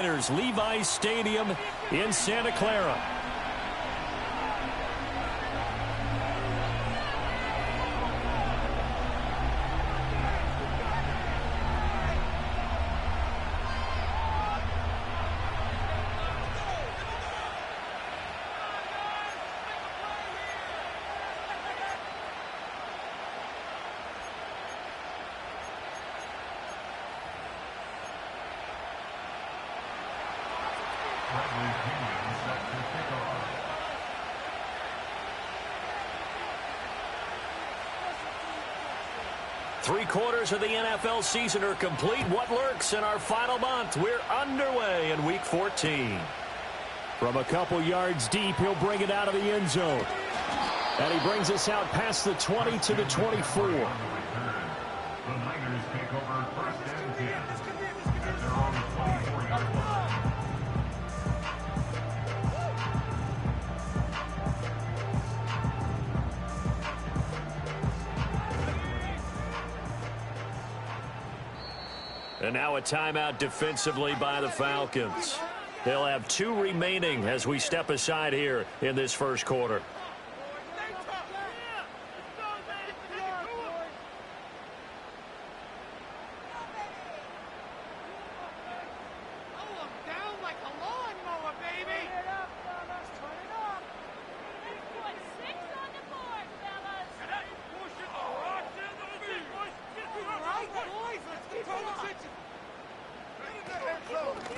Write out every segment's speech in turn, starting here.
Levi's Stadium in Santa Clara. Three-quarters of the NFL season are complete. What lurks in our final month? We're underway in Week 14. From a couple yards deep, he'll bring it out of the end zone. And he brings us out past the 20 to the 24. The Niners take over first and 10. At their own 24-yard line. And now a timeout defensively by the Falcons. They'll have 2 remaining as we step aside here in this first quarter.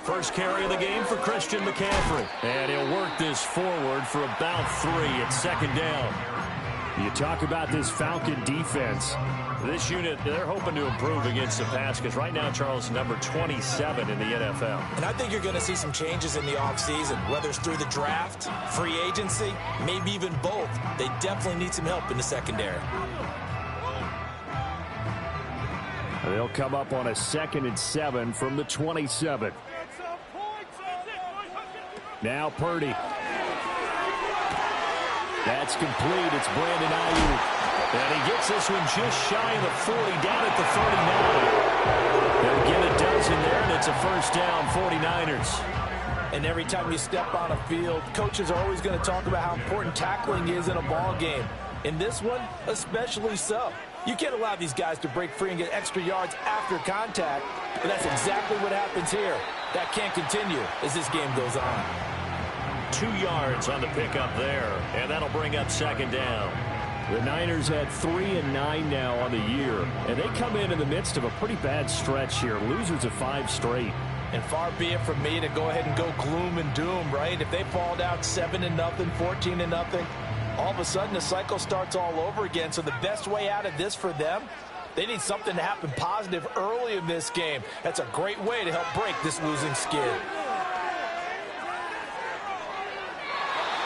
First carry of the game for Christian McCaffrey. And he'll work this forward for about 3 at second down. You talk about this Falcon defense. This unit, they're hoping to improve against the pass because right now, Charles, number 27 in the NFL. And I think you're going to see some changes in the offseason, whether it's through the draft, free agency, maybe even both. They definitely need some help in the secondary. They'll come up on a 2nd and 7 from the 27. Now Purdy. That's complete. It's Brandon Ayuk. And he gets this one just shy of the 40, down at the 39. They'll get a dozen there, and it's a first down, 49ers. And every time you step on a field, coaches are always going to talk about how important tackling is in a ball game. In this one, especially so. You can't allow these guys to break free and get extra yards after contact, but that's exactly what happens here. That can't continue as this game goes on. 2 yards on the pickup there, and that'll bring up second down. The Niners had 3 and 9 now on the year, and they come in the midst of a pretty bad stretch here. Losers of 5 straight. And far be it from me to go ahead and go gloom and doom, right? If they fall down 7-0, 14-0, all of a sudden the cycle starts all over again. So the best way out of this for them, they need something to happen positive early in this game. That's a great way to help break this losing skid.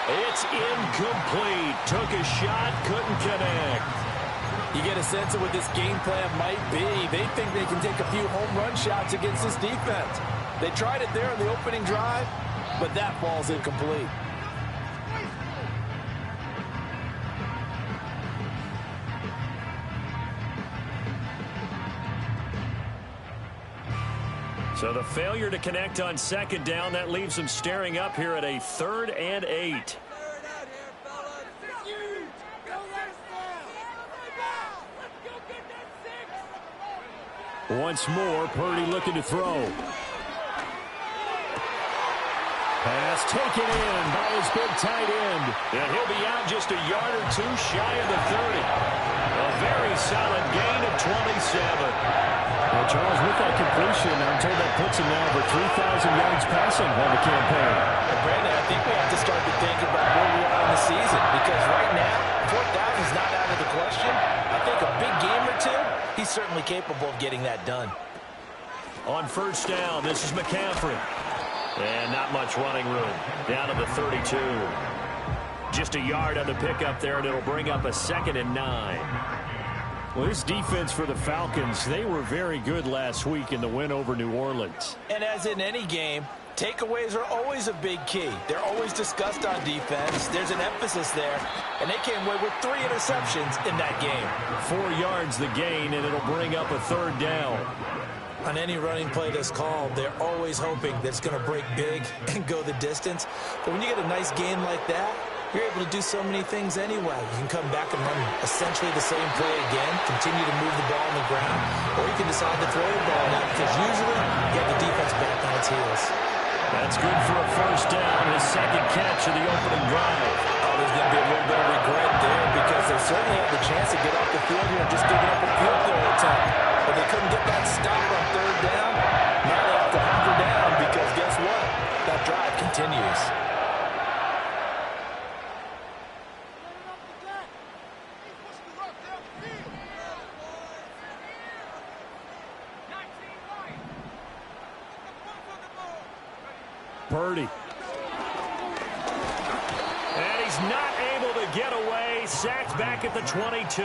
It's incomplete. Took a shot, couldn't connect. You get a sense of what this game plan might be. They think they can take a few home run shots against this defense. They tried it there in the opening drive, but that ball's incomplete. So the failure to connect on second down, that leaves them staring up here at a 3rd and 8. Once more, Purdy looking to throw. Pass taken in by his big tight end. And he'll be out just a yard or 2 shy of the 30. A very solid gain of 27. Well, Charles, with that completion, I'm told that puts him now over 3,000 yards passing on the campaign. And Brandon, I think we have to start to think about where we are in the season, because right now, 4,000 is not out of the question. I think a big game or 2, he's certainly capable of getting that done. On first down, this is McCaffrey. And not much running room. Down to the 32. Just a yard on the pickup there, and it'll bring up a 2nd and 9. Well, this defense for the Falcons, they were very good last week in the win over New Orleans. And as in any game, takeaways are always a big key. They're always discussed on defense. There's an emphasis there. And they came away with 3 interceptions in that game. 4 yards the gain, and it'll bring up a 3rd down. On any running play that's called, they're always hoping that it's going to break big and go the distance. But when you get a nice game like that, you're able to do so many things anyway. You can come back and run essentially the same play again, continue to move the ball on the ground, or you can decide to throw the ball now because usually you have the defense back on its heels. That's good for a first down, his second catch of the opening drive. Oh, there's going to be a little bit of regret there because they certainly had the chance to get off the field here and just giving up a field goal attempt. But they couldn't get that stop on third down. Now they have to hunker down because guess what? That drive continues. Purdy. And he's not able to get away. Sacked back at the 22.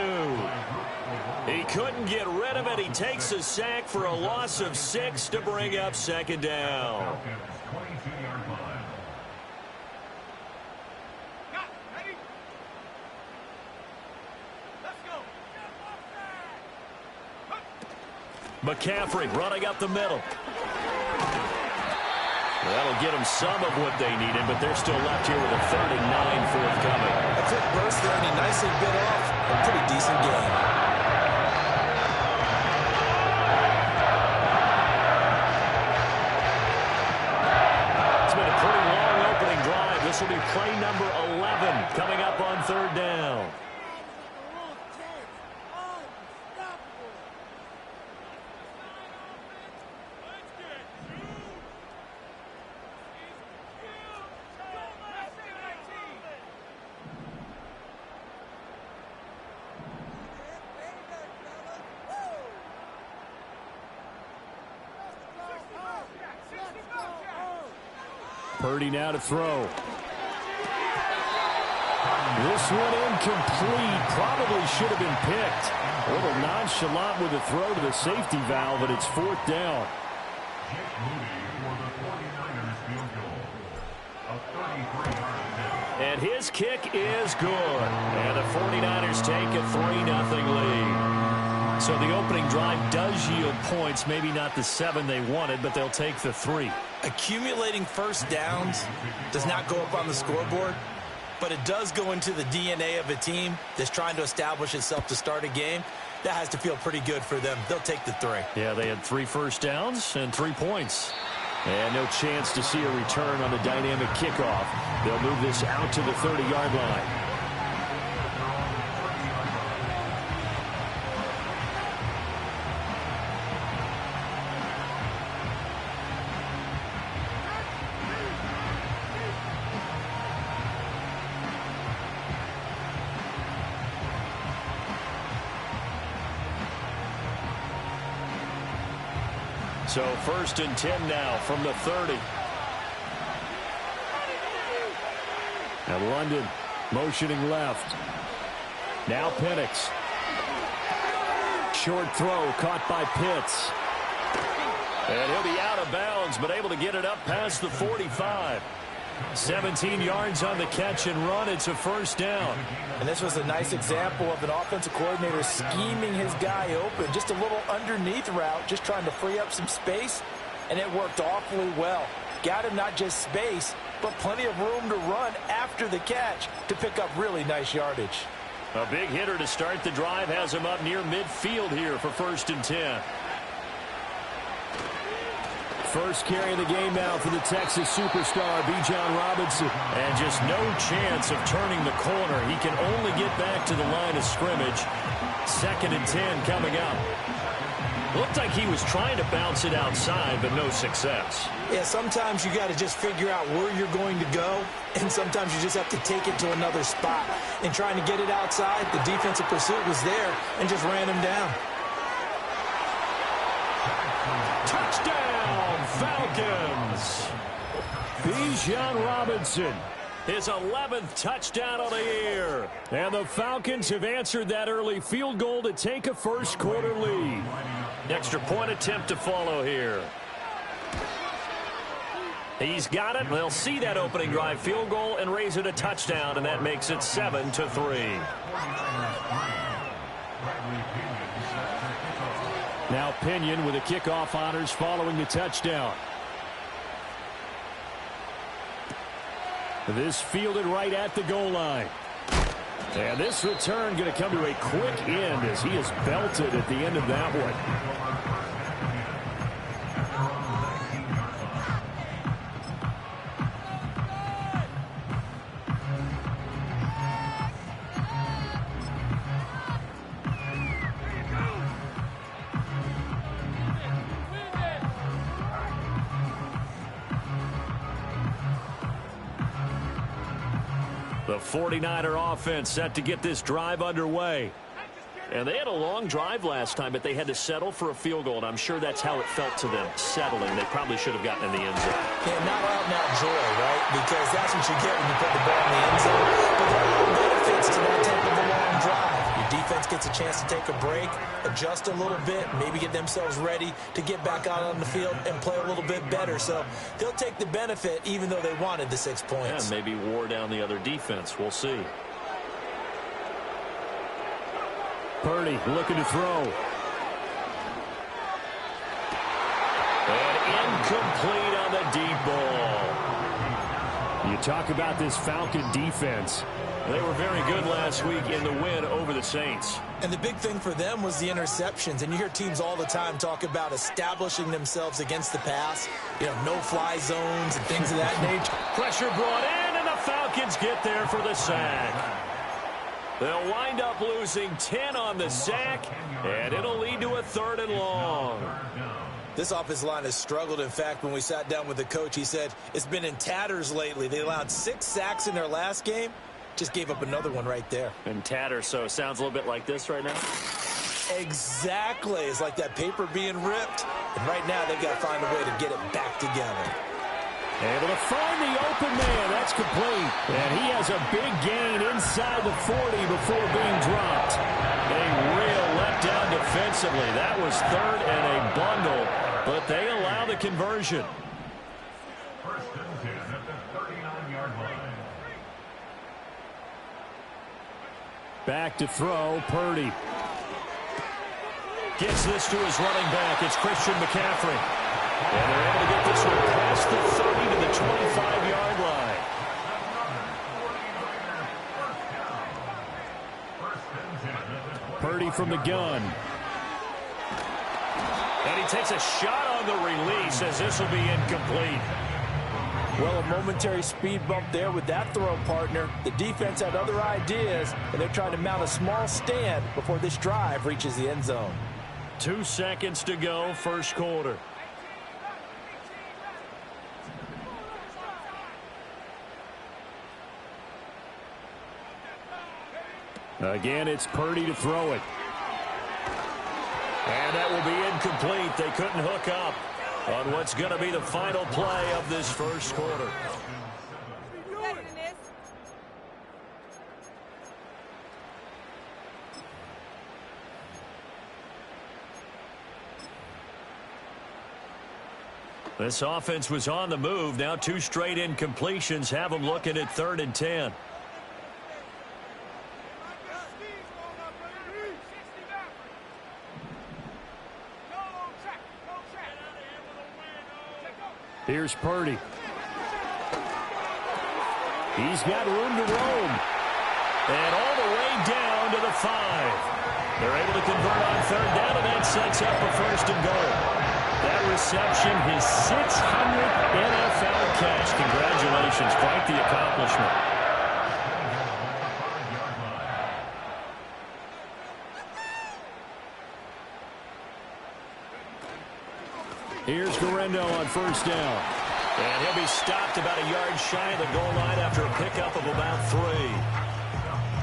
He couldn't get rid of it. He takes a sack for a loss of 6 to bring up second down. McCaffrey running up the middle. That'll get them some of what they needed, but they're still left here with a 39 forthcoming. A quick burst there, and he nicely bit off a pretty decent game. It's been a pretty long opening drive. This will be play number 11 coming up on third down. Purdy now to throw. This one incomplete. Probably should have been picked. A little nonchalant with a throw to the safety valve, but it's fourth down. And his kick is good. And the 49ers take a 3-0 lead. So the opening drive does yield points, maybe not the 7 they wanted, but they'll take the 3. Accumulating first downs does not go up on the scoreboard, but it does go into the DNA of a team that's trying to establish itself to start a game. That has to feel pretty good for them. They'll take the 3. Yeah, they had 3 first downs and 3 points. And no chance to see a return on the dynamic kickoff. They'll move this out to the 30-yard line. So first and 10 now from the 30. And London motioning left. Now Penix. Short throw caught by Pitts. And he'll be out of bounds, but able to get it up past the 45. 17 yards on the catch and run. It's a first down. And this was a nice example of an offensive coordinator scheming his guy open. Just a little underneath route, just trying to free up some space, and it worked awfully well. Got him not just space, but plenty of room to run after the catch to pick up really nice yardage. A big hitter to start the drive has him up near midfield here for first and 10. First carry of the game now for the Texas superstar, Bijan Robinson. And just no chance of turning the corner. He can only get back to the line of scrimmage. Second and 10 coming up. Looked like he was trying to bounce it outside, but no success. Yeah, sometimes you got to just figure out where you're going to go, and sometimes you just have to take it to another spot. In trying to get it outside, the defensive pursuit was there and just ran him down. Touchdown, Falcons! Bijan Robinson, his 11th touchdown of the year. And the Falcons have answered that early field goal to take a first quarter lead. Extra point attempt to follow here. He's got it. They'll see that opening drive field goal and raise it a touchdown, and that makes it 7-3. Now Pinion with the kickoff honors following the touchdown. This fielded right at the goal line. And this return going to come to a quick end as he is belted at the end of that one. The 49er offense set to get this drive underway. And they had a long drive last time, but they had to settle for a field goal, and I'm sure that's how it felt to them, settling. They probably should have gotten in the end zone. Yeah, not out and out joy, right? Because that's what you get when you put the ball in the end zone. But there are benefits to that type of a long drive. Your defense gets a chance to take a break, adjust a little bit, maybe get themselves ready to get back out on the field and play a little bit better. So they'll take the benefit even though they wanted the 6 points. Yeah, maybe wore down the other defense. We'll see. Purdy looking to throw. And incomplete on the deep ball. You talk about this Falcon defense. They were very good last week in the win over the Saints. And the big thing for them was the interceptions. And you hear teams all the time talk about establishing themselves against the pass. You know, no-fly zones and things of that nature. Pressure brought in, and the Falcons get there for the sack. They'll wind up losing 10 on the sack, and it'll lead to a 3rd and long. This offensive line has struggled. In fact, when we sat down with the coach, he said it's been in tatters lately. They allowed 6 sacks in their last game. Just gave up another one right there. And tatters, so it sounds a little bit like this right now? Exactly. It's like that paper being ripped. And right now, they've got to find a way to get it back together. Able to find the open man. That's complete. And he has a big gain inside the 40 before being dropped. A real letdown defensively. That was 3rd and a bundle, but they allow the conversion. First and 10 at the 39-yard line. Back to throw, Purdy. Gets this to his running back. It's Christian McCaffrey. And they're able to get this one past the 30 to the 25-yard line. Purdy from the gun. And he takes a shot on the release as this will be incomplete. Well, a momentary speed bump there with that throw, partner. The defense had other ideas, and they're trying to mount a small stand before this drive reaches the end zone. 2 seconds to go, first quarter. Again, it's Purdy to throw it. And that will be incomplete. They couldn't hook up on what's going to be the final play of this first quarter. This offense was on the move. Now 2 straight incompletions have them looking at 3rd and 10. Here's Purdy. He's got room to roam. And all the way down to the 5. They're able to convert on 3rd down, and that sets up a 1st and goal. That reception, his 600th NFL catch. Congratulations. Quite the accomplishment. Here's Guerrero on 1st down. And he'll be stopped about a yard shy of the goal line after a pickup of about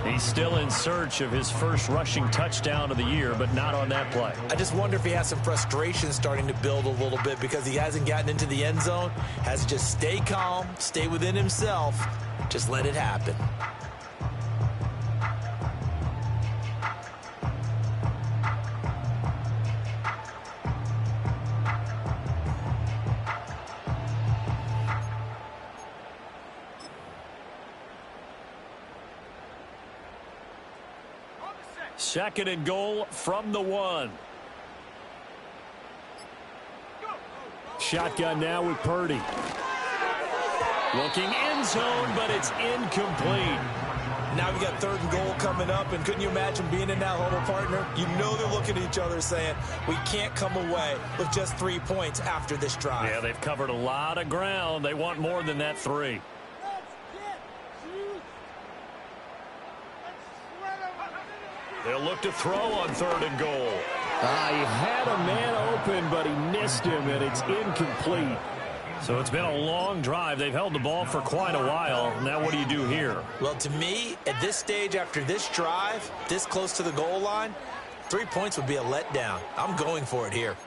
3. He's still in search of his first rushing touchdown of the year, but not on that play. I just wonder if he has some frustration starting to build a little bit because he hasn't gotten into the end zone. Has to just stay calm, stay within himself, just let it happen. Second and goal from the 1. shotgun now with Purdy. Looking end zone, but it's incomplete. Now we got 3rd and goal coming up, and couldn't you imagine being in that huddle, partner? You know they're looking at each other saying, we can't come away with just 3 points after this drive. Yeah, they've covered a lot of ground. They want more than that 3. They'll look to throw on 3rd and goal. He had a man open, but he missed him, and it's incomplete. So it's been a long drive. They've held the ball for quite a while. Now what do you do here? Well, to me, at this stage after this drive, this close to the goal line, 3 points would be a letdown. I'm going for it here.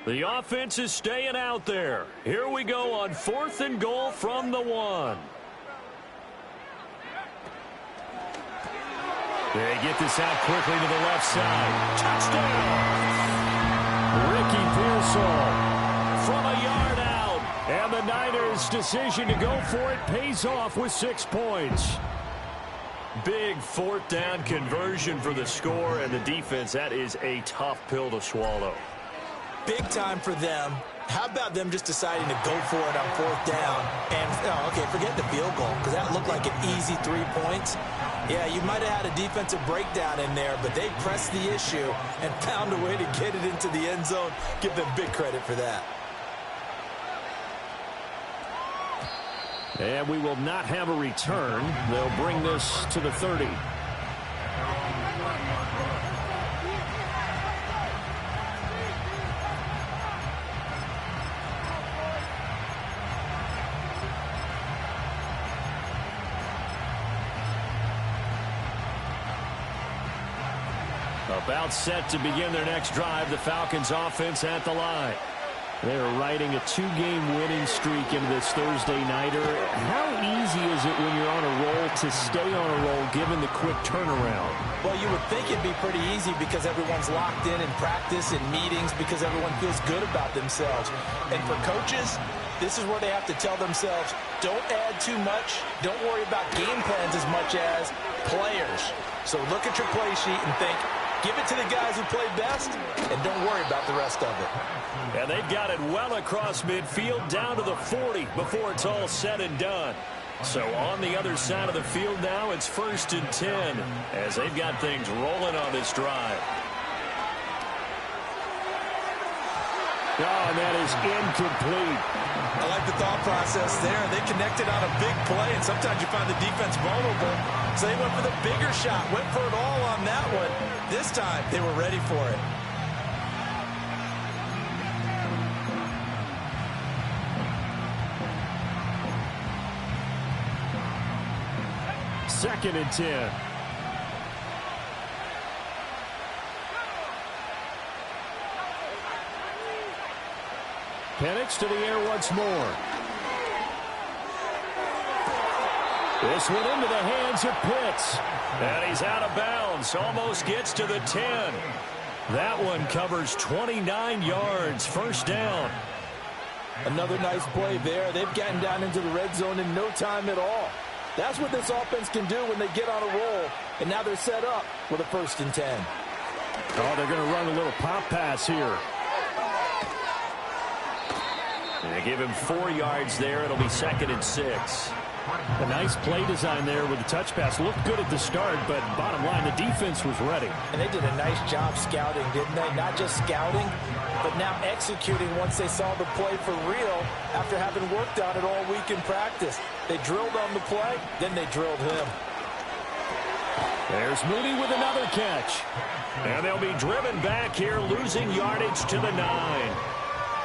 The offense is staying out there. Here we go on 4th and goal from the 1. They get this out quickly to the left side. Touchdown! Ricky Pearsall from a yard out. And the Niners' decision to go for it pays off with 6 points. Big 4th down conversion for the score, and the defense, that is a tough pill to swallow. Big time for them. How about them just deciding to go for it on 4th down? And, okay, forget the field goal, because that looked like an easy 3 points. Yeah, you might have had a defensive breakdown in there, but they pressed the issue and found a way to get it into the end zone. Give them big credit for that. And we will not have a return. They'll bring this to the 30. About set to begin their next drive, the Falcons offense at the line. They're riding a 2-game winning streak into this Thursday nighter. How easy is it when you're on a roll to stay on a roll given the quick turnaround? Well, you would think it'd be pretty easy because everyone's locked in practice and meetings because everyone feels good about themselves. And for coaches, this is where they have to tell themselves, don't add too much. Don't worry about game plans as much as players. So look at your play sheet and think, give it to the guys who play best, and don't worry about the rest of it. And they've got it well across midfield down to the 40 before it's all said and done. So on the other side of the field now, it's 1st and 10 as they've got things rolling on this drive. Oh, and that is incomplete. I like the thought process there. They connected on a big play, and sometimes you find the defense vulnerable. So they went for the bigger shot, went for it all on that one. This time, they were ready for it. Second and 10. Penix to the air once more. This one into the hands of Pitts. And he's out of bounds. Almost gets to the 10. That one covers 29 yards. 1st down. Another nice play there. They've gotten down into the red zone in no time at all. That's what this offense can do when they get on a roll. And now they're set up with a 1st and 10. Oh, they're going to run a little pop pass here. And they give him 4 yards there. It'll be 2nd and 6. A nice play design there with the touch pass. Looked good at the start, but bottom line, the defense was ready. And they did a nice job scouting, didn't they? Not just scouting, but now executing once they saw the play for real after having worked on it all week in practice. They drilled on the play, then they drilled him. There's Mooney with another catch. And they'll be driven back here, losing yardage to the 9.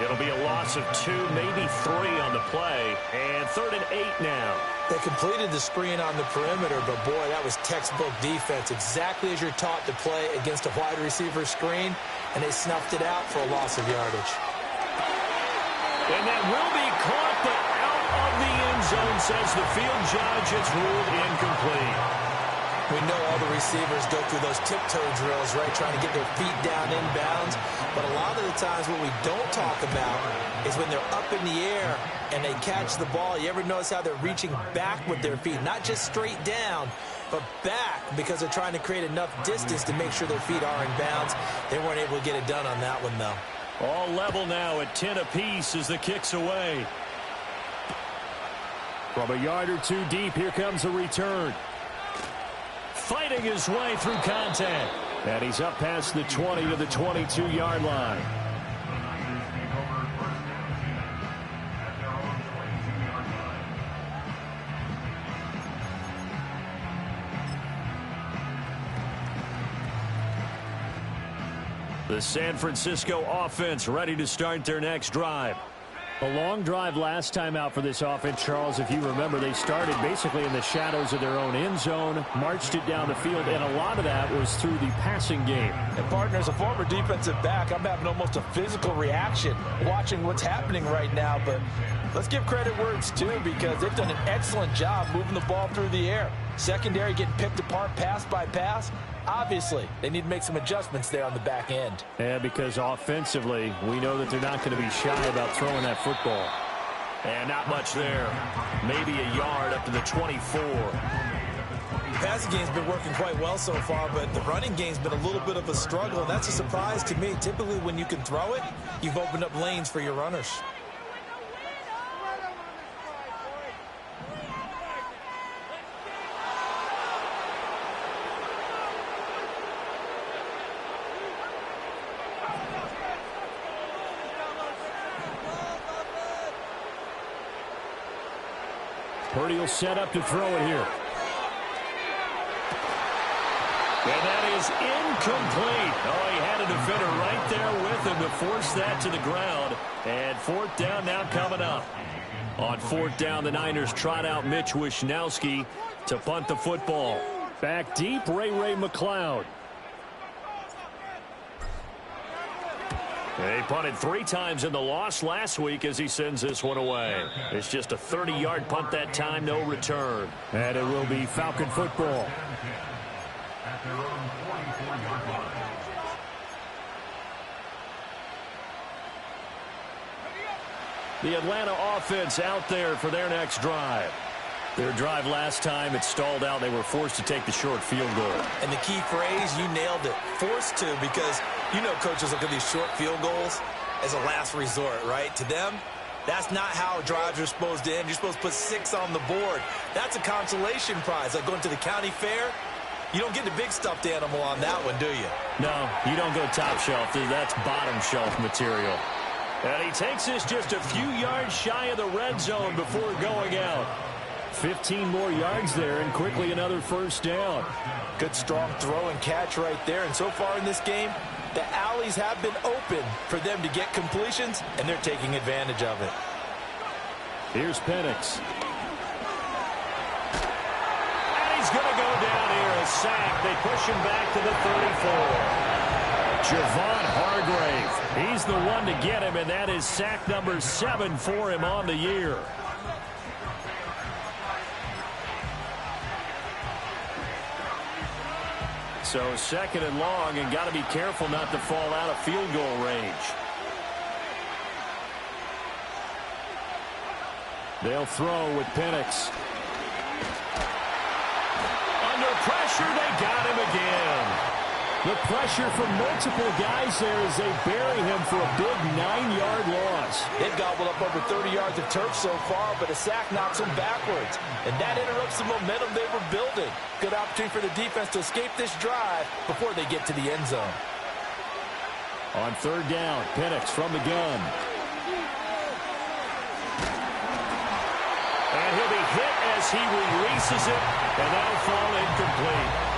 It'll be a loss of 2, maybe 3 on the play. And 3rd and 8 now. They completed the screen on the perimeter, but boy, that was textbook defense. Exactly as you're taught to play against a wide receiver screen, and they snuffed it out for a loss of yardage. And that will be caught, but out of the end zone, says the field judge. It's ruled incomplete. We know all the receivers go through those tiptoe drills, right, trying to get their feet down inbounds. But a lot of the times what we don't talk about is when they're up in the air and they catch the ball. You ever notice how they're reaching back with their feet? Not just straight down, but back, because they're trying to create enough distance to make sure their feet are in bounds. They weren't able to get it done on that one, though. All level now at 10 apiece as the kick's away. From a yard or two deep, here comes the return. Fighting his way through contact. And he's up past the 20 to the 22-yard line. The San Francisco offense ready to start their next drive. A long drive last time out for this offense, Charles. If you remember, they started basically in the shadows of their own end zone, marched it down the field, and a lot of that was through the passing game. And, partner, as a former defensive back, I'm having almost a physical reaction watching what's happening right now. But let's give credit where it's due, because they've done an excellent job moving the ball through the air. Secondary getting picked apart pass by pass. Obviously, they need to make some adjustments there on the back end. Yeah, because offensively, we know that they're not going to be shy about throwing that football. And not much there. Maybe a yard up to the 24. The passing game's been working quite well so far, but the running game's been a little bit of a struggle. That's a surprise to me. Typically, when you can throw it, you've opened up lanes for your runners. Purdy will set up to throw it here. And that is incomplete. Oh, he had a defender right there with him to force that to the ground. And fourth down now coming up. On fourth down, the Niners trot out Mitch Wishnowski to punt the football. Back deep, Ray McLeod. They punted 3 times in the loss last week as he sends this one away. It's just a 30-yard punt that time, no return. And it will be Falcon football. At their own 44-yard line. The Atlanta offense out there for their next drive. Their drive last time, it stalled out. They were forced to take the short field goal. And the key phrase, you nailed it, forced to, because you know coaches look at these short field goals as a last resort, right? To them, that's not how drives are supposed to end. You're supposed to put 6 on the board. That's a consolation prize. Like going to the county fair, you don't get the big stuffed animal on that one, do you? No, you don't go top shelf. That's bottom shelf material. And he takes this just a few yards shy of the red zone before going out. 15 more yards there, and quickly another first down. Good strong throw and catch right there. And so far in this game, the alleys have been open for them to get completions, and they're taking advantage of it. Here's Penix. And he's going to go down here, a sack. They push him back to the 34. Javon Hargrave, he's the one to get him, and that is sack number 7 for him on the year. So second and long, and got to be careful not to fall out of field goal range. They'll throw with Penix. Under pressure, they got him again. The pressure from multiple guys there as they bury him for a big 9-yard loss. They've gobbled up over 30 yards of turf so far, but a sack knocks them backwards. And that interrupts the momentum they were building. Good opportunity for the defense to escape this drive before they get to the end zone. On third down, Penix from the gun. And he'll be hit as he releases it, and that'll fall incomplete.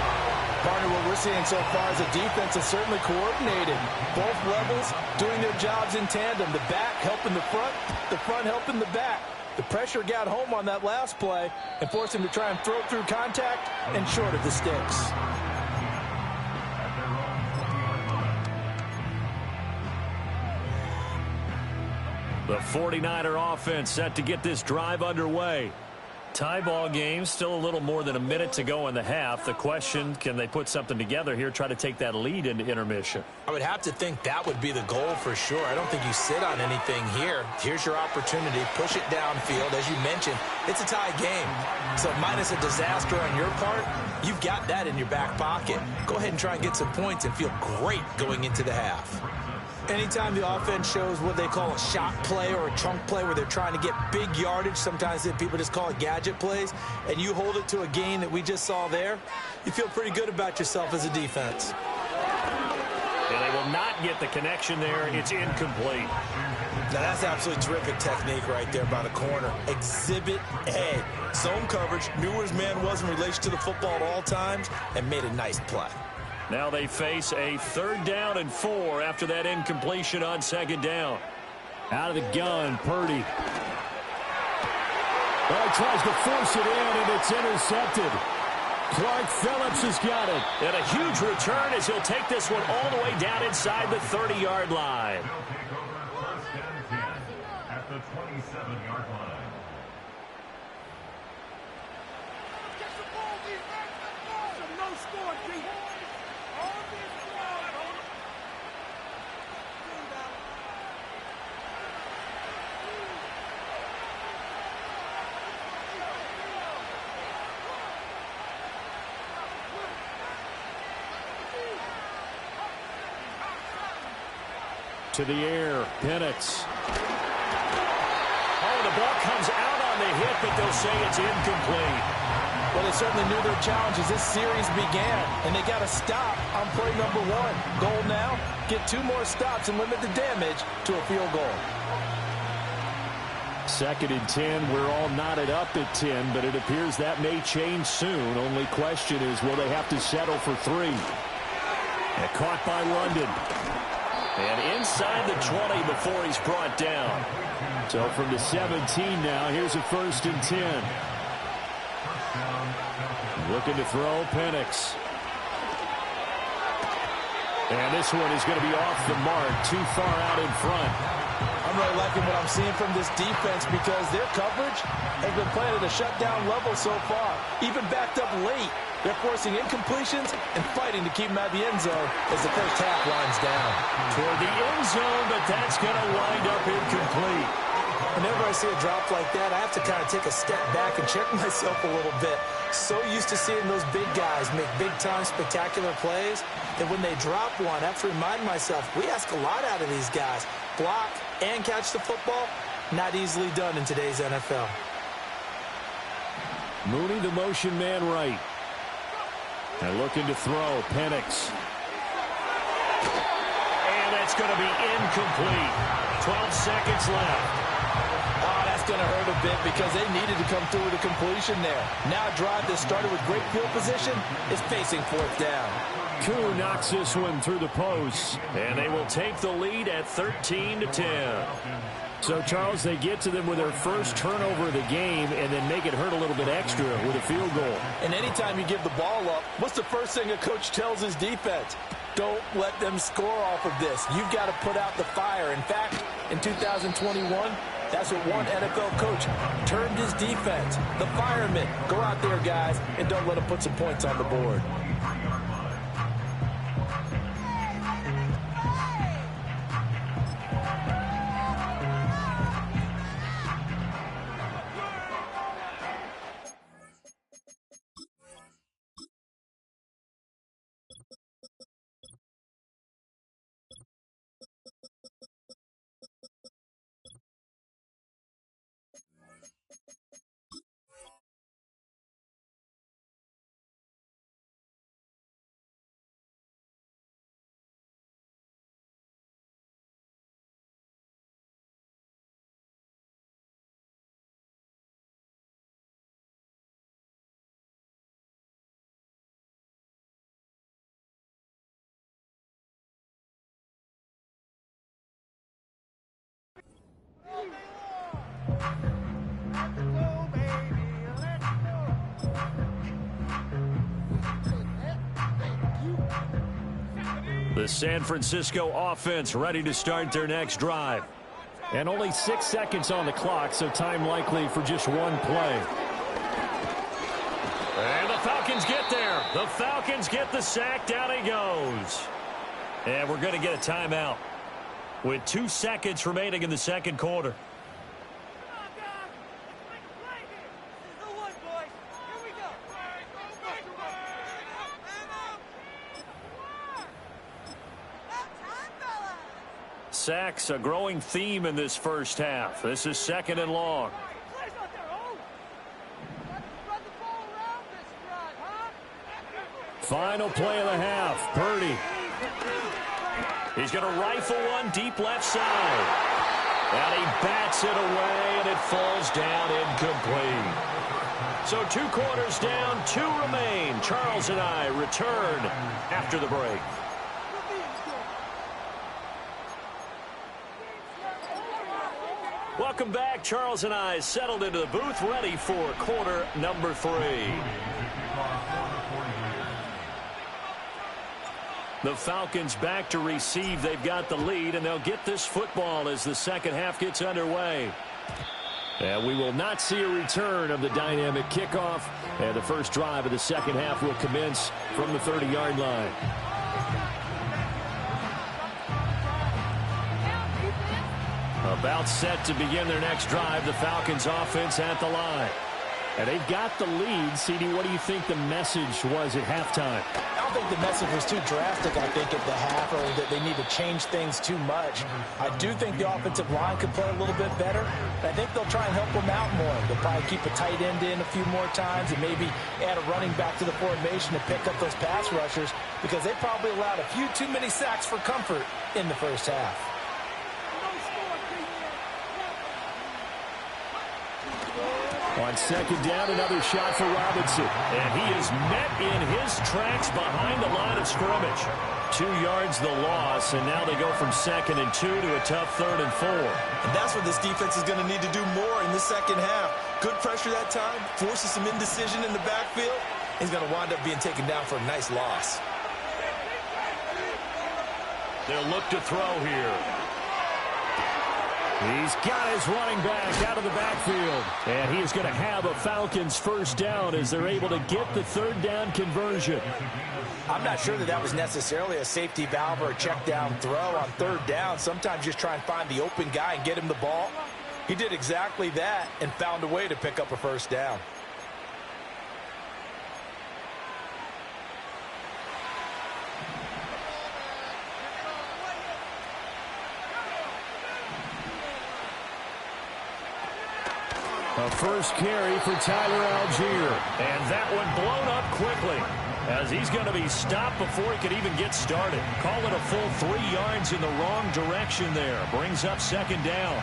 Partner, what we're seeing so far is a defense is certainly coordinated. Both levels doing their jobs in tandem. The back helping the front helping the back. The pressure got home on that last play and forced him to try and throw through contact and short of the sticks. The 49er offense set to get this drive underway. tie ball game, still a little more than a minute to go in the half. The question, can they put something together here, try to take that lead into intermission? I would have to think that would be the goal for sure. I don't think you sit on anything here. Here's your opportunity. Push it downfield. As you mentioned, it's a tie game. So minus a disaster on your part, you've got that in your back pocket. Go ahead and try and get some points and feel great going into the half. Anytime the offense shows what they call a shot play or a trunk play where they're trying to get big yardage, sometimes people just call it gadget plays, and you hold it to a gain that we just saw there, you feel pretty good about yourself as a defense. And they will not get the connection there. It's incomplete. Now that's absolutely terrific technique right there by the corner. Exhibit A. Zone coverage, knew where his man was in relation to the football at all times, and made a nice play. Now they face a 3rd down and 4 after that incompletion on 2nd down. Out of the gun, Purdy. Well, he tries to force it in, and it's intercepted. Clark Phillips has got it. And a huge return as he'll take this one all the way down inside the 30-yard line. They'll take over 1st and 10 at the 27-yard line. To the air, Penix. Oh, the ball comes out on the hit, but they'll say it's incomplete. Well, they certainly knew their challenge as this series began, and they got to stop on play number 1. Goal now, get 2 more stops and limit the damage to a field goal. 2nd and 10. We're all knotted up at 10, but it appears that may change soon. Only question is, will they have to settle for 3? And caught by London. And inside the 20 before he's brought down. So from the 17 now, here's a 1st and 10. Looking to throw, Penix. And this one is going to be off the mark, too far out in front. I'm really liking what I'm seeing from this defense because their coverage has been playing at a shutdown level so far. Even backed up late, they're forcing incompletions and fighting to keep them out of the end zone as the first half winds down. Toward the end zone, but that's going to wind up incomplete. Whenever I see a drop like that, I have to kind of take a step back and check myself a little bit. So used to seeing those big guys make big-time spectacular plays that when they drop one, I have to remind myself, we ask a lot out of these guys. Block and catch the football, not easily done in today's NFL. Mooney, the motion man right. And looking to throw, Penix. And that's going to be incomplete. 12 seconds left. Oh, that's going to hurt a bit because they needed to come through with a completion there. Now a drive that started with great field position is facing 4th down. Koo knocks this one through the post. And they will take the lead at 13-10. So, Charles, they get to them with their first turnover of the game and then make it hurt a little bit extra with a field goal. And anytime you give the ball up, what's the first thing a coach tells his defense? Don't let them score off of this. You've got to put out the fire. In fact, in 2021, that's what one NFL coach termed his defense. The firemen. Go out there, guys, and don't let them put some points on the board. The San Francisco offense ready to start their next drive. And only 6 seconds on the clock, so time likely for just one play. Falcons get there. The Falcons get the sack. Down he goes. And we're going to get a timeout with 2 seconds remaining in the second quarter. Sacks, a growing theme in this first half. This is 2nd and long. Final play of the half. Purdy. He's going to rifle one deep left side. And he bats it away, and it falls down incomplete. So 2 quarters down, 2 remain. Charles and I return after the break. Welcome back. Charles and I settled into the booth, ready for quarter number 3. The Falcons back to receive. They've got the lead, and they'll get this football as the second half gets underway. And we will not see a return of the dynamic kickoff. And the first drive of the second half will commence from the 30-yard line. About set to begin their next drive. The Falcons offense at the line. And they've got the lead. CD, what do you think the message was at halftime? I don't think the message was too drastic, I think, at the half, or that they need to change things too much. I do think the offensive line could play a little bit better. I think they'll try and help them out more. They'll probably keep a tight end in a few more times and maybe add a running back to the formation to pick up those pass rushers, because they probably allowed a few too many sacks for comfort in the first half. On second down, another shot for Robinson. And he is met in his tracks behind the line of scrimmage. 2 yards the loss, and now they go from 2nd and 2 to a tough 3rd and 4. And that's what this defense is going to need to do more in the second half. Good pressure that time, forces some indecision in the backfield. He's going to wind up being taken down for a nice loss. They'll look to throw here. He's got his running back out of the backfield. And he is going to have a Falcons first down as they're able to get the 3rd down conversion. I'm not sure that was necessarily a safety valve or a check down throw on 3rd down. Sometimes just try and find the open guy and get him the ball. He did exactly that and found a way to pick up a first down. A first carry for Tyler Algier. And that one blown up quickly, as he's going to be stopped before he could even get started. Call it a full 3 yards in the wrong direction there. Brings up 2nd down.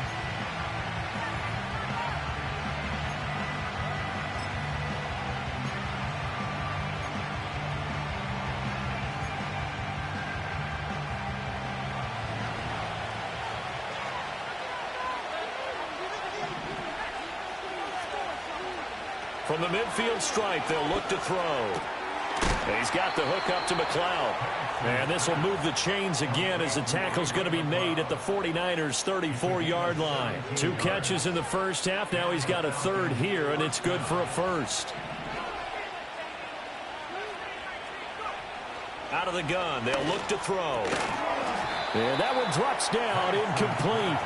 From the midfield stripe, they'll look to throw. He's got the hook up to McLeod. And this will move the chains again as the tackle's going to be made at the 49ers' 34-yard line. 2 catches in the first half. Now he's got a 3rd here, and it's good for a first. Out of the gun, they'll look to throw. And that one drops down, incomplete.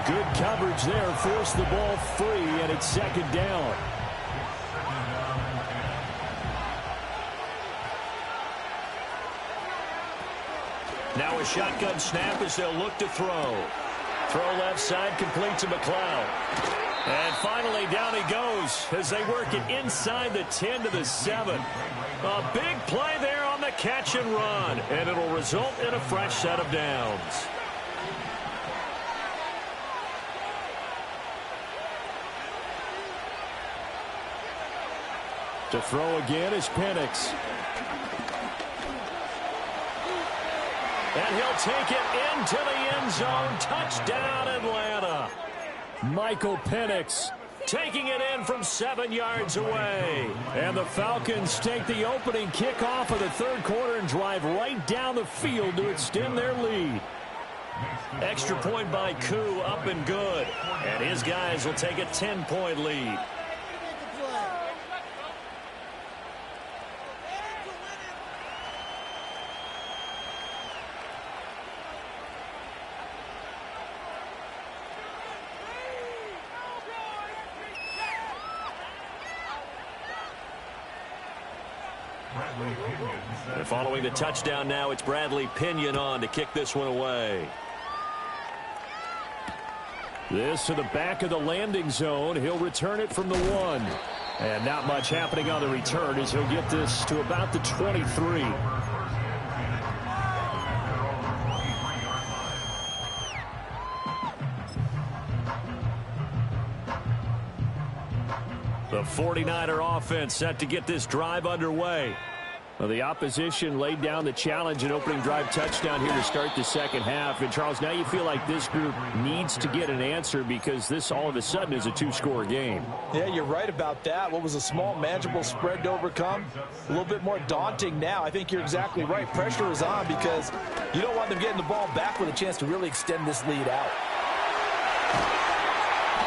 Good coverage there, forced the ball free, and it's 2nd down. Now a shotgun snap as they'll look to throw. Throw left side, complete to McLeod. And finally down he goes as they work it inside the 10 to the 7. A big play there on the catch and run, and it'll result in a fresh set of downs. To throw again is Penix. And he'll take it into the end zone. Touchdown, Atlanta. Michael Penix taking it in from 7 yards away. And the Falcons take the opening kickoff of the 3rd quarter and drive right down the field to extend their lead. Extra point by Koo, up and good. And his guys will take a 10-point lead. And following the touchdown now, it's Bradley Pinion on to kick this one away. This to the back of the landing zone. He'll return it from the 1. And not much happening on the return as he'll get this to about the 23. The 49er offense set to get this drive underway. Well, the opposition laid down the challenge and opening drive touchdown here to start the second half. And, Charles, now you feel like this group needs to get an answer because this all of a sudden is a 2-score game. Yeah, you're right about that. What was a small, manageable spread to overcome, a little bit more daunting now. I think you're exactly right. Pressure is on because you don't want them getting the ball back with a chance to really extend this lead out.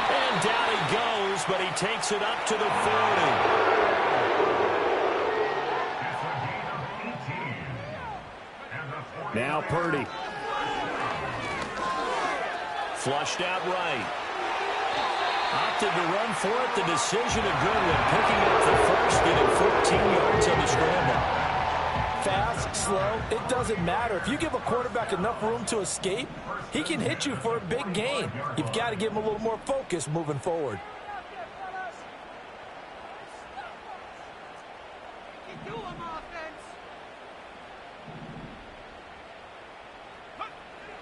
And down he goes, but he takes it up to the 40. Now Purdy. Flushed out right. Opted to run for it. The decision a good one. Picking up the first, getting 14 yards on the scramble. Fast, slow, it doesn't matter. If you give a quarterback enough room to escape, he can hit you for a big gain. You've got to give him a little more focus moving forward.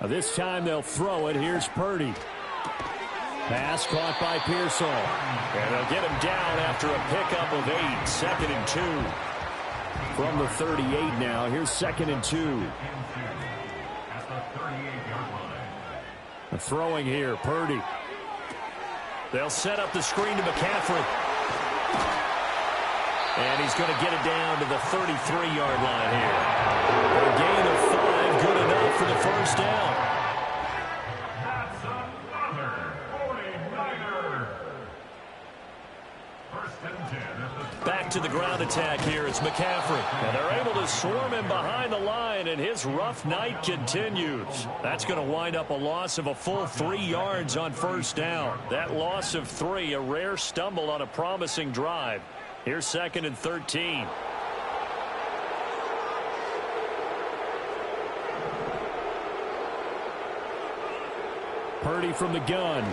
This time they'll throw it. Here's Purdy. Pass caught by Pearsall. And they'll get him down after a pickup of 8. 2nd and 2. From the 38 now. Here's 2nd and 2. The throwing here, Purdy. They'll set up the screen to McCaffrey. And he's going to get it down to the 33-yard line here. A gain of 5, good enough for the first down. That's another 49er. First and 10 at the Back to the ground attack here. It's McCaffrey. And they're able to swarm him behind the line, and his rough night continues. That's going to wind up a loss of a full 3 yards on first down. That loss of 3, a rare stumble on a promising drive. Here's 2nd and 13. Purdy from the gun.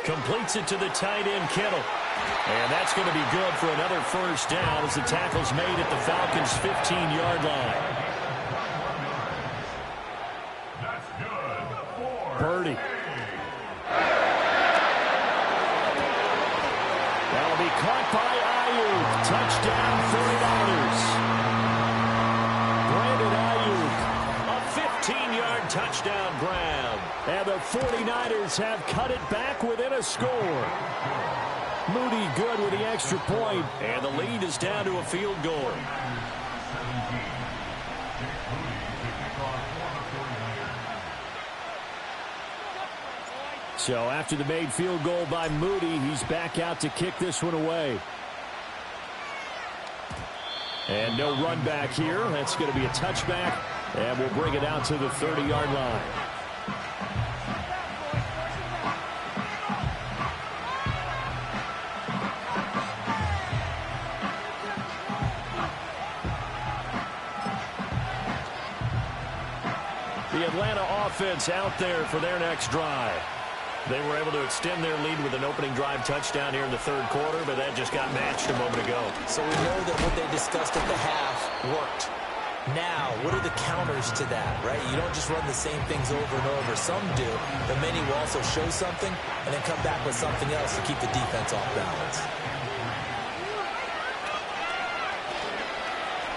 Completes it to the tight end, Kittle. And that's going to be good for another first down as the tackle's made at the Falcons' 15-yard line. That's good. Purdy. That'll be caught by Ayuk. Touchdown, 49ers. Brandon Ayuk. A 15-yard touchdown grab. And the 49ers have cut it back within a score. Moody good with the extra point. And the lead is down to a field goal. So after the made field goal by Moody, he's back out to kick this one away. And no run back here. That's going to be a touchback. And we'll bring it out to the 30-yard line. The Atlanta offense out there for their next drive. They were able to extend their lead with an opening drive touchdown here in the third quarter, but that just got matched a moment ago. So we know that what they discussed at the half worked. Now, what are the counters to that, right? You don't just run the same things over and over. Some do, but many will also show something and then come back with something else to keep the defense off balance.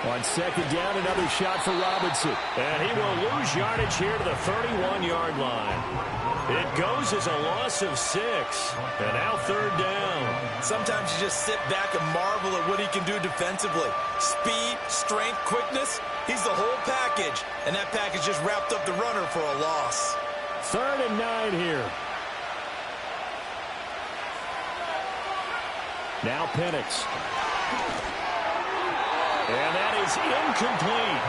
On second down, another shot for Robinson. And he will lose yardage here to the 31-yard line. It goes as a loss of 6. And now third down. Sometimes you just sit back and marvel at what he can do defensively. Speed, strength, quickness, he's the whole package. And that package just wrapped up the runner for a loss. 3rd and 9 here. Now Penix. And that is incomplete.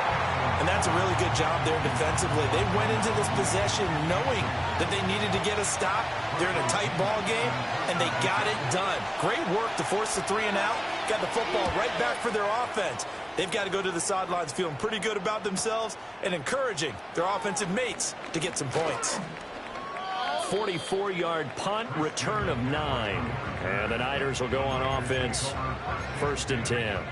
And that's a really good job there defensively. They went into this possession knowing that they needed to get a stop. They're in a tight ball game, and they got it done. Great work to force the 3 and out. Got the football right back for their offense. They've got to go to the sidelines feeling pretty good about themselves and encouraging their offensive mates to get some points. 44-yard punt, return of 9. And the Niners will go on offense, 1st and 10.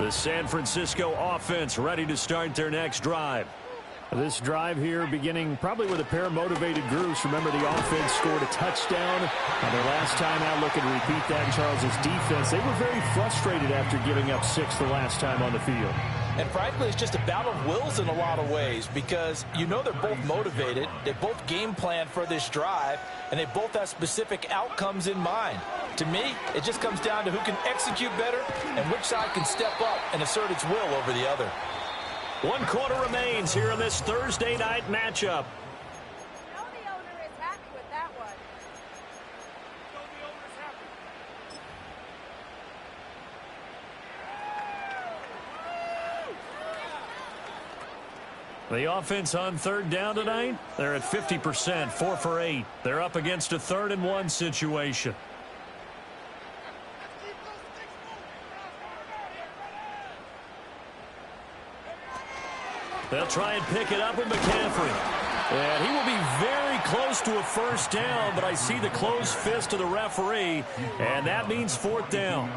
The San Francisco offense ready to start their next drive. This drive here beginning probably with a pair of motivated groups. Remember, the offense scored a touchdown on their last time out, looking to repeat that in Charles's defense. They were very frustrated after giving up 6 the last time on the field. And frankly, it's just a battle of wills in a lot of ways because you know they're both motivated. They both game plan for this drive, and they both have specific outcomes in mind. To me, it just comes down to who can execute better and which side can step up and assert its will over the other. 1 quarter remains here in this Thursday night matchup. The owner is happy with that one. The offense on 3rd down tonight, they're at 50%, 4 for 8. They're up against a 3rd and 1 situation. They'll try and pick it up with McCaffrey. And he will be very close to a 1st down, but I see the closed fist of the referee, and that means 4th down.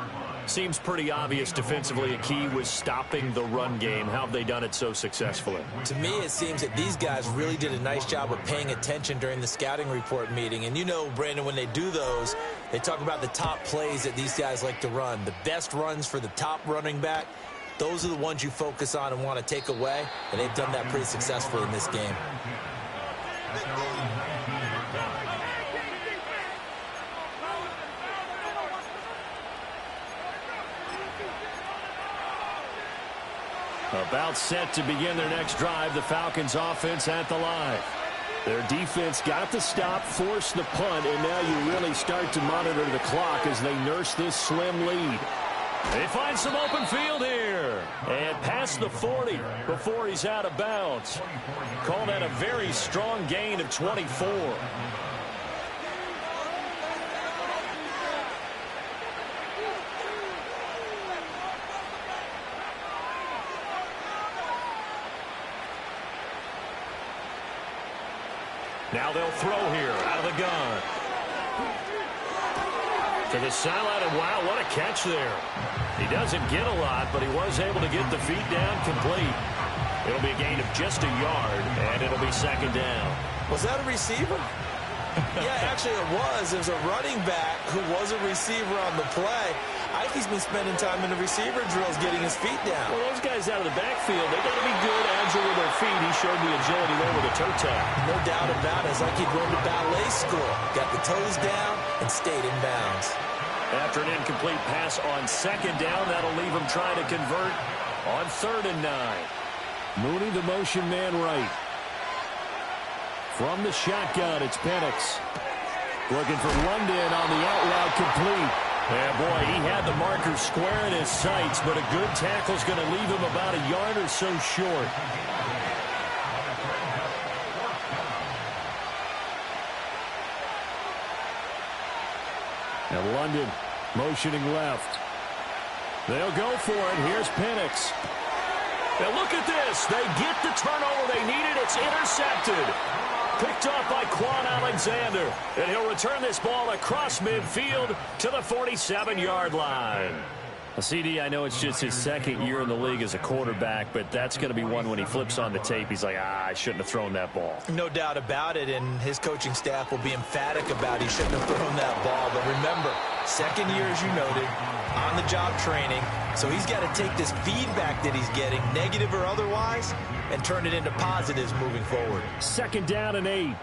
Seems pretty obvious defensively a key was stopping the run game. How have they done it so successfully? To me, it seems that these guys really did a nice job of paying attention during the scouting report meeting. And you know, Brandon, when they do those, they talk about the top plays that these guys like to run. The best runs for the top running back, those are the ones you focus on and want to take away. And they've done that pretty successfully in this game. About set to begin their next drive, the Falcons offense at the line. Their defense got the stop, forced the punt, and now you really start to monitor the clock as they nurse this slim lead. They find some open field here. And past the 40 before he's out of bounds. Call that a very strong gain of 24. Now they'll throw here out of the gun. To the sideline, and wow, what a catch there. He doesn't get a lot, but he was able to get the feet down complete. It'll be a gain of just a yard, and it'll be 2nd down. Was that a receiver? Yeah, actually it was. There's a running back who was a receiver on the play. Ike's been spending time in the receiver drills getting his feet down. Well, those guys out of the backfield, they got to be good, agile with their feet. He showed the agility there with a toe tap. No doubt about it. It's like he'd run to ballet school. Got the toes down and stayed in bounds. After an incomplete pass on 2nd down, that'll leave him trying to convert on 3rd and 9. Mooney, the motion man right. From the shotgun, it's Penix. Looking for London on the out route complete. And boy, he had the marker square in his sights, but a good tackle's going to leave him about a yard or so short. And London motioning left. They'll go for it. Here's Penix. Now look at this. They get the turnover they needed. It's intercepted. Picked off by Quan Alexander. And he'll return this ball across midfield to the 47-yard line. CD, I know it's just his 2nd year in the league as a quarterback, but that's going to be one when he flips on the tape. He's like, I shouldn't have thrown that ball. No doubt about it, and his coaching staff will be emphatic about he shouldn't have thrown that ball. But remember, 2nd year, as you noted, on-the-job training. So he's got to take this feedback that he's getting, negative or otherwise, and turn it into positives moving forward. 2nd down and 8.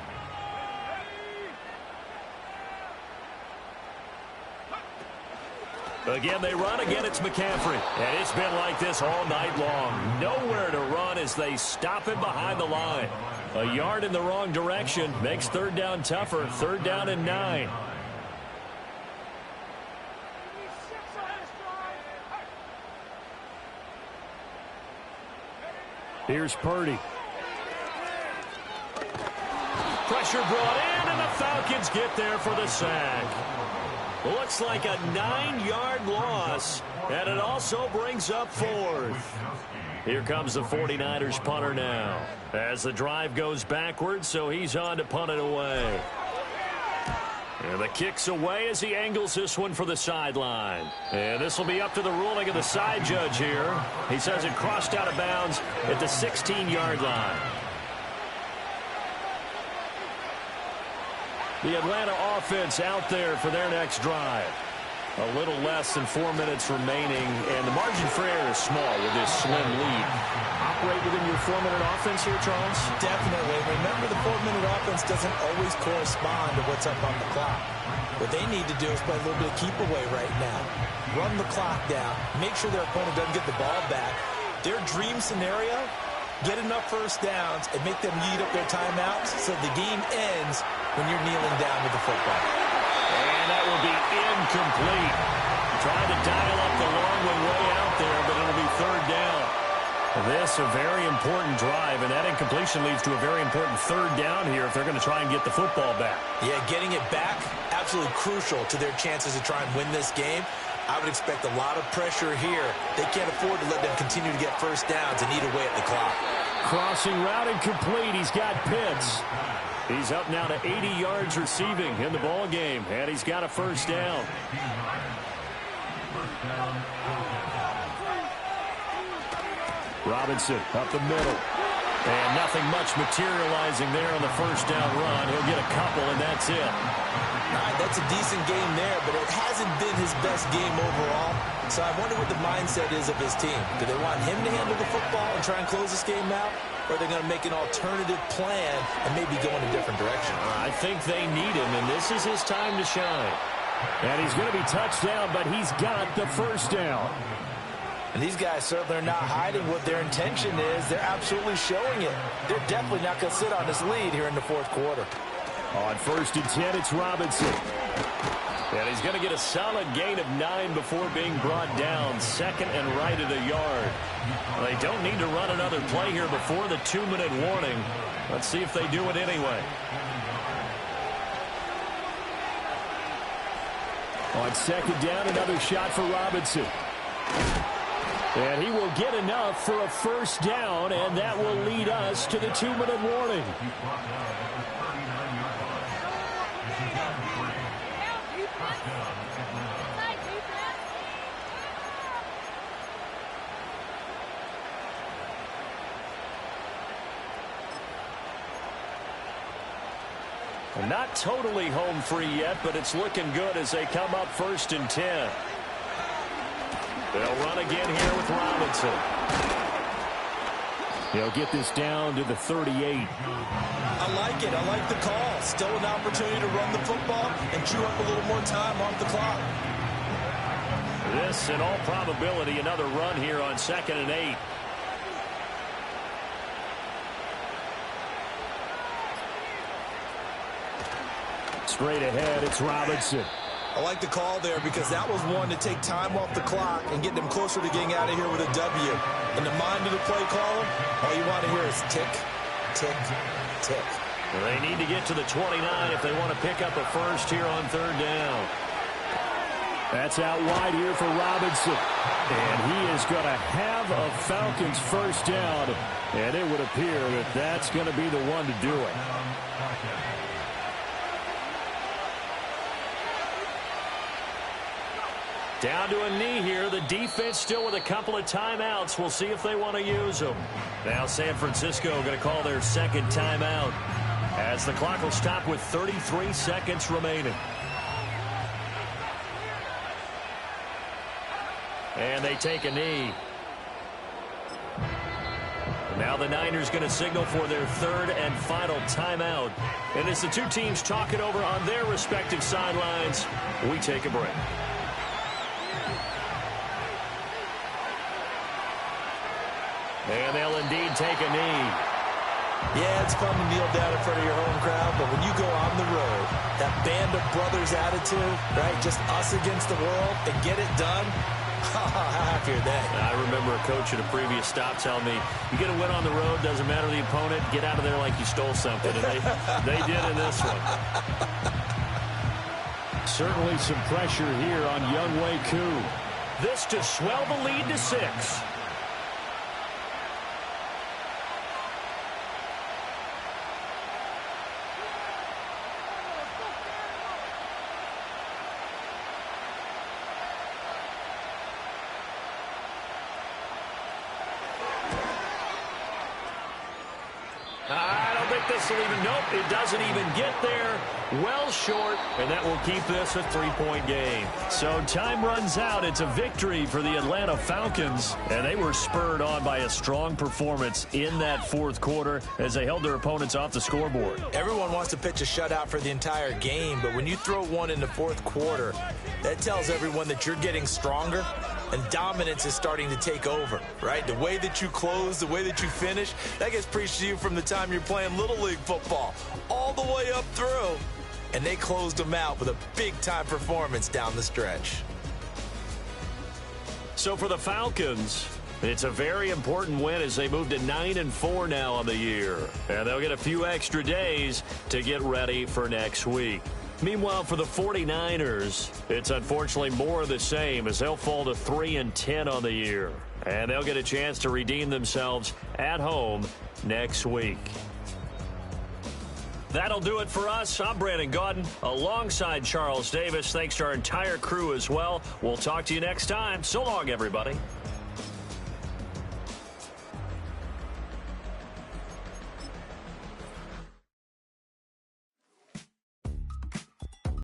Again, they run. Again, it's McCaffrey. And it's been like this all night long. Nowhere to run as they stop him behind the line. A yard in the wrong direction makes 3rd down tougher. 3rd down and 9. Here's Purdy. Pressure brought in, and the Falcons get there for the sack. Looks like a 9-yard loss, and it also brings up 4th. Here comes the 49ers punter now, as the drive goes backwards, so he's on to punt it away. And the kick's away as he angles this one for the sideline. And this will be up to the ruling of the side judge here. He says it crossed out of bounds at the 16-yard line. The Atlanta offense out there for their next drive. A little less than 4 minutes remaining, and the margin for error is small with this slim lead. Operate within your 4-minute offense here, Charles? Definitely. Remember, the 4-minute offense doesn't always correspond to what's up on the clock. What they need to do is play a little bit of keep away right now. Run the clock down. Make sure their opponent doesn't get the ball back. Their dream scenario, get enough first downs and make them eat up their timeouts so the game ends when you're kneeling down with the football. And that will be incomplete. Trying to dial up the long one way out there, but it'll be 3rd down. This a very important drive, and that incompletion leads to a very important 3rd down here if they're going to try and get the football back. Yeah, getting it back, absolutely crucial to their chances to try and win this game. I would expect a lot of pressure here. They can't afford to let them continue to get first downs and eat away at the clock. Crossing route incomplete. He's got Pitts. He's up now to 80 yards receiving in the ball game, and he's got a first down. Robinson up the middle. And nothing much materializing there on the first down run. He'll get a couple, and that's it. All right, that's a decent game there, but it hasn't been his best game overall. So I wonder what the mindset is of his team. Do they want him to handle the football and try and close this game out? Or are they going to make an alternative plan and maybe go in a different direction? I think they need him, and this is his time to shine. And he's going to be touched down, but he's got the first down. And these guys certainly are not hiding what their intention is. They're absolutely showing it. They're definitely not going to sit on this lead here in the 4th quarter. On 1st and 10, it's Robinson. And he's going to get a solid gain of 9 before being brought down. 2nd and right at a yard. They don't need to run another play here before the 2-minute warning. Let's see if they do it anyway. On 2nd down, another shot for Robinson. And he will get enough for a first down, and that will lead us to the 2-minute warning. Not totally home free yet, but it's looking good as they come up 1st and 10. They'll run again here with Robinson. They'll get this down to the 38. I like it. I like the call. Still an opportunity to run the football and chew up a little more time off the clock. This, in all probability, another run here on 2nd and 8. Straight ahead, it's Robinson. I like the call there because that was one to take time off the clock and get them closer to getting out of here with a W. In the mind of the play caller, all you want to hear is tick, tick, tick. Well, they need to get to the 29 if they want to pick up a first here on 3rd down. That's out wide here for Robinson. And he is going to have a Falcons first down. And it would appear that that's going to be the one to do it. Down to a knee here. The defense still with a couple of timeouts. We'll see if they want to use them. Now San Francisco going to call their 2nd timeout as the clock will stop with 33 seconds remaining. And they take a knee. Now the Niners going to signal for their 3rd and final timeout. And as the two teams talk it over on their respective sidelines, we take a break. And they'll indeed take a knee. Yeah, it's fun to kneel down in front of your home crowd, but when you go on the road, that band of brothers attitude, right, just us against the world, and get it done, How happy are they? I remember a coach at a previous stop telling me, you get a win on the road, doesn't matter the opponent, get out of there like you stole something. And they did in this one. Certainly some pressure here on Younghoe Koo. This to swell the lead to 6. I don't think this will even, nope, it doesn't even get there. Well short, and that will keep this a 3-point game. So time runs out. It's a victory for the Atlanta Falcons, and they were spurred on by a strong performance in that fourth quarter as they held their opponents off the scoreboard. Everyone wants to pitch a shutout for the entire game, but when you throw one in the fourth quarter, that tells everyone that you're getting stronger and dominance is starting to take over, right? The way that you close, the way that you finish, that gets preached to you from the time you're playing Little League football all the way up through. And they closed them out with a big-time performance down the stretch. So for the Falcons, it's a very important win as they move to 9-4 now on the year. And they'll get a few extra days to get ready for next week. Meanwhile, for the 49ers, it's unfortunately more of the same as they'll fall to 3-10 on the year. And they'll get a chance to redeem themselves at home next week. That'll do it for us. I'm Brandon Gaudin alongside Charles Davis. Thanks to our entire crew as well. We'll talk to you next time. So long, everybody.